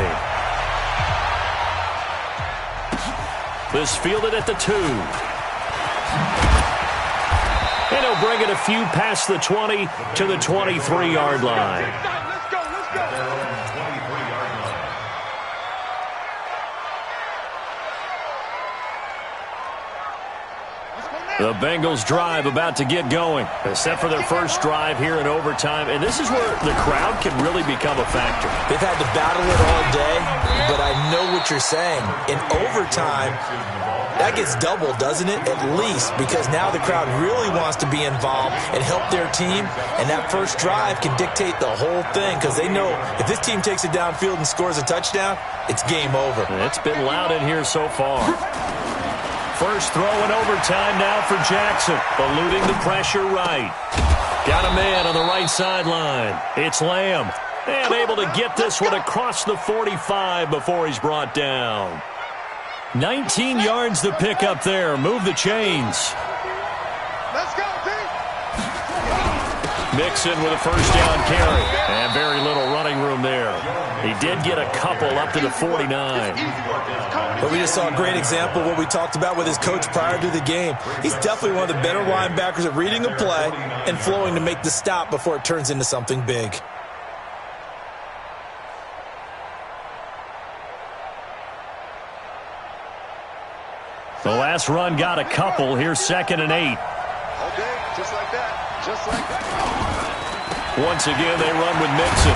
This fielded at the 2. And he'll bring it a few past the 20 to the 23-yard line. Let's go. The Bengals drive about to get going. They're set for their first drive here in overtime. And this is where the crowd can really become a factor. They've had to battle it all day, but I know what you're saying. In overtime, that gets doubled, doesn't it? At least, because now the crowd really wants to be involved and help their team. And that first drive can dictate the whole thing because they know if this team takes it downfield and scores a touchdown, it's game over. It's been loud in here so far. First throw in overtime now for Jackson, eluding the pressure right. Got a man on the right sideline. It's Lamb. And able to get this one across the 45 before he's brought down. 19 yards to pick up there. Move the chains. Let's go, team. Mixon with a first down carry. And very little running room there. He did get a couple up to the 49. But we just saw a great example of what we talked about with his coach prior to the game. He's definitely one of the better linebackers at reading a play and flowing to make the stop before it turns into something big. The last run got a couple. Here's 2nd and 8. Okay, just like that. Just like that. Once again, they run with Mixon.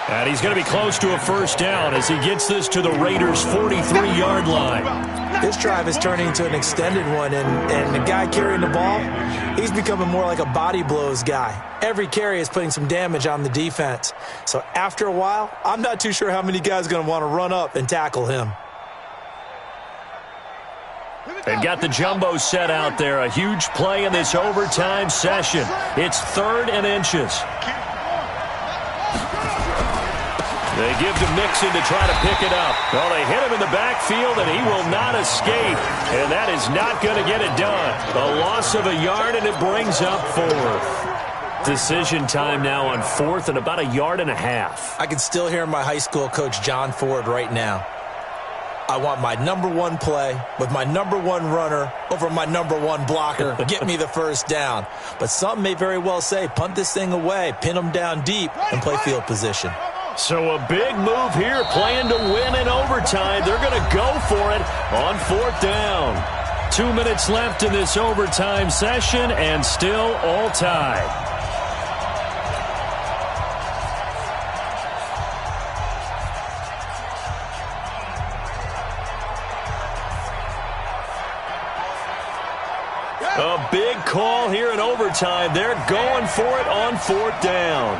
And he's going to be close to a first down as he gets this to the Raiders' 43-yard line. This drive is turning into an extended one, and the guy carrying the ball, he's becoming more like a body blows guy. Every carry is putting some damage on the defense. So after a while, I'm not too sure how many guys are going to want to run up and tackle him. They've got the jumbo set out there. A huge play in this overtime session. It's 3rd and inches. They give to Mixon to try to pick it up. Well, they hit him in the backfield, and he will not escape. And that is not going to get it done. A loss of a yard, and it brings up 4th. Decision time now on 4th and about a yard and a half. I can still hear my high school coach, John Ford, right now. I want my number one play with my number one runner over my number one blocker. Get me the first down. But some may very well say, punt this thing away, pin them down deep, and play field position. So a big move here, playing to win in overtime. They're going to go for it on 4th down. 2 minutes left in this overtime session, and still all tied. A big call here in overtime. They're going for it on 4th down.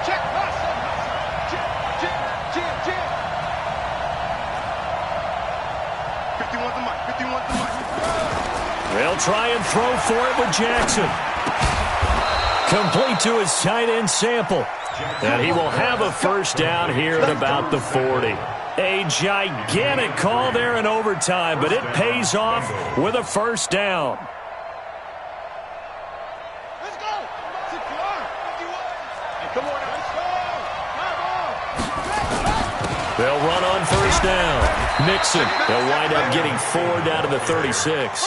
Check, hustle. Jim. 51 the mic. They'll try and throw for it with Jackson. Complete to his tight end Sample. And he will have a first down here at about the 40. A gigantic call there in overtime, but it pays off with a first down. Let's go. Come on, let's go. They'll run on first down. Mixon. They'll wind up getting 4 down to the 36.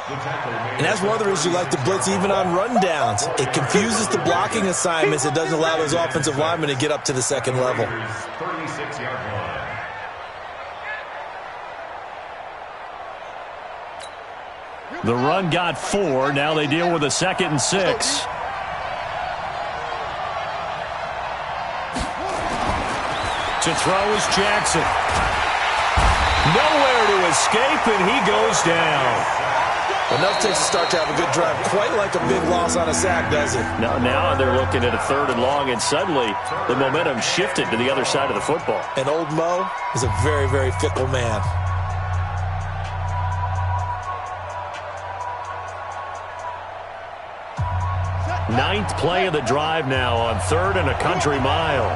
And that's one of the reasons you like to blitz even on rundowns. It confuses the blocking assignments. It doesn't allow those offensive linemen to get up to the second level. 36-yard line. The run got 4. Now they deal with a 2nd and 6. To throw is Jackson. Nowhere to escape, and he goes down. Enough takes to start to have a good drive. Quite like a big loss on a sack, does it? Now they're looking at a 3rd and long, and suddenly the momentum shifted to the other side of the football. And old Mo is a very, very fickle man. Ninth play of the drive now on 3rd and a country mile.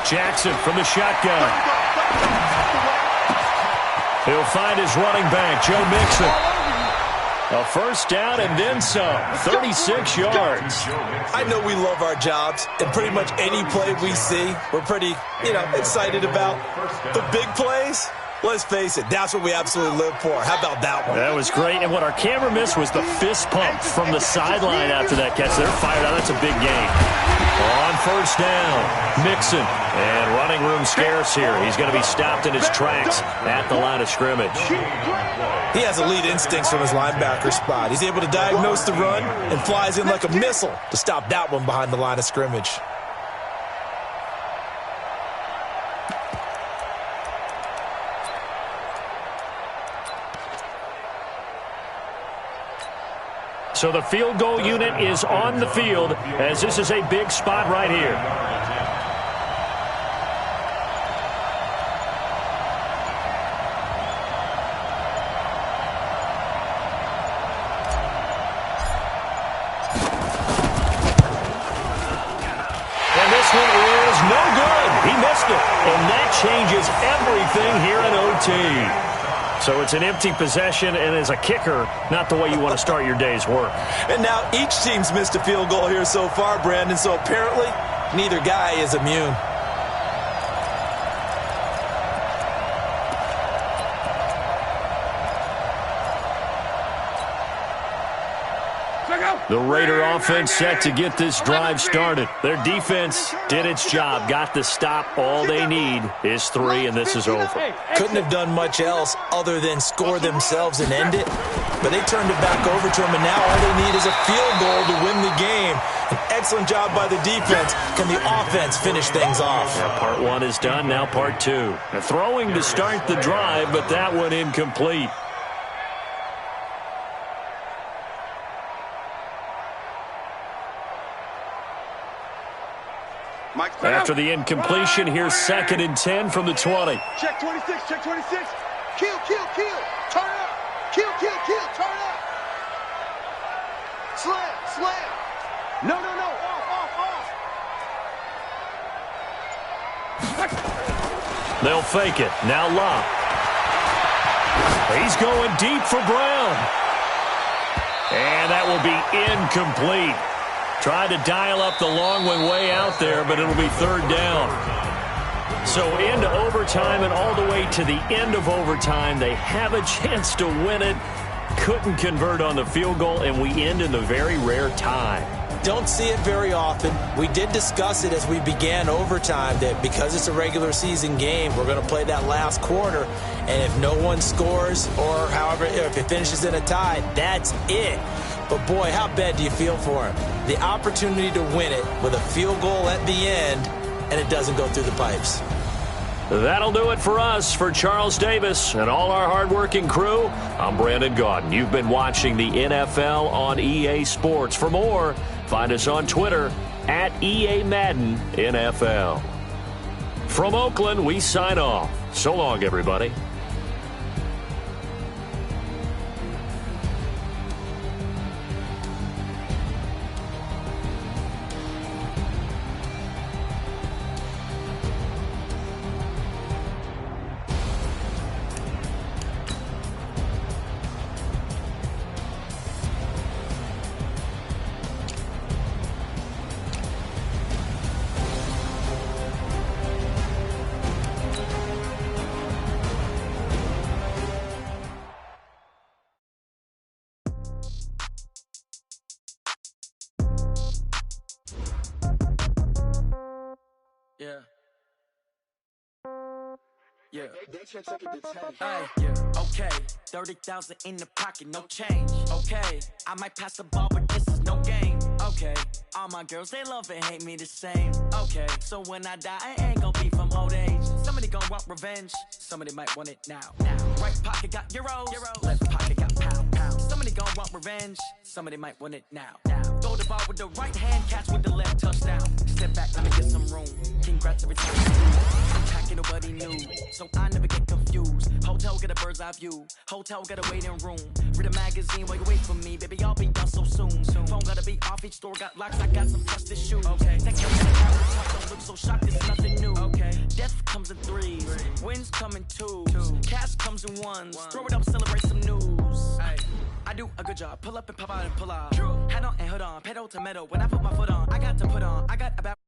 Jackson from the shotgun. He'll find his running back, Joe Mixon. A first down and then some, 36 yards. I know we love our jobs, and pretty much any play we see, we're pretty, excited about. The big plays, let's face it, that's what we absolutely live for. How about that one? That was great, and what our camera missed was the fist pump from the sideline after that catch. They're fired out. That's a big game. On first down, Mixon. And running room scarce here. He's going to be stopped in his tracks at the line of scrimmage. He has elite instincts from his linebacker spot. He's able to diagnose the run and flies in like a missile to stop that one behind the line of scrimmage. So the field goal unit is on the field as this is a big spot right here. And this one is no good. He missed it. And that changes everything here in OT. So it's an empty possession, and as a kicker, not the way you want to start your day's work. And now each team's missed a field goal here so far, Brandon, so apparently neither guy is immune. The Raider offense set to get this drive started. Their defense did its job, got the stop. All they need is 3, and this is over. Couldn't have done much else other than score themselves and end it, but they turned it back over to them, and now all they need is a field goal to win the game. An excellent job by the defense. Can the offense finish things off? Yeah, part 1 is done, now part 2. Now throwing to start the drive, but that one incomplete. After the incompletion, here's 2nd and 10 from the 20. Check 26, check 26. Kill. Turn up. Kill. Turn up. Slam. No. Off. They'll fake it. Now Locke. He's going deep for Brown. And that will be incomplete. Tried to dial up the long one way out there, but it'll be 3rd down. So into overtime and all the way to the end of overtime. They have a chance to win it. Couldn't convert on the field goal, and we end in the very rare tie. Don't see it very often. We did discuss it as we began overtime that because it's a regular season game, we're going to play that last quarter. And if no one scores or however, if it finishes in a tie, that's it. But, boy, how bad do you feel for him? The opportunity to win it with a field goal at the end, and it doesn't go through the pipes. That'll do it for us. For Charles Davis and all our hardworking crew, I'm Brandon Gaudin. You've been watching the NFL on EA Sports. For more, find us on Twitter at EA Madden NFL. From Oakland, we sign off. So long, everybody. Yeah. Hey, yeah. Okay. 30,000 in the pocket, no change. Okay. I might pass the ball, but this is no game. Okay. All my girls, they love and hate me the same. Okay. So when I die, I ain't gonna be from old age. Somebody gonna want revenge. Somebody might want it now. Right pocket got euros. Left pocket got pound. Somebody gonna want revenge. Somebody might want it now. Throw the ball with the right hand, catch with the left, touchdown. Step back, let me get some room. Congrats every time attacking, nobody knew. So I never get confused. Hotel get a bird's eye view. Hotel got a waiting room. Read a magazine while you wait for me. Baby, I'll be done so soon. Phone gotta be off, each store got locks. I got some trusted shoes. Okay. Take your time, don't look so shocked, it's nothing new. Okay. Death comes in threes. Wins come in twos. Cash comes in ones. Throw it up, celebrate some news. Ay. I do a good job. Pull up and pop out and pull out. True. Head on and hood on. Pedal to metal. When I put my foot on, I got to put on. I got about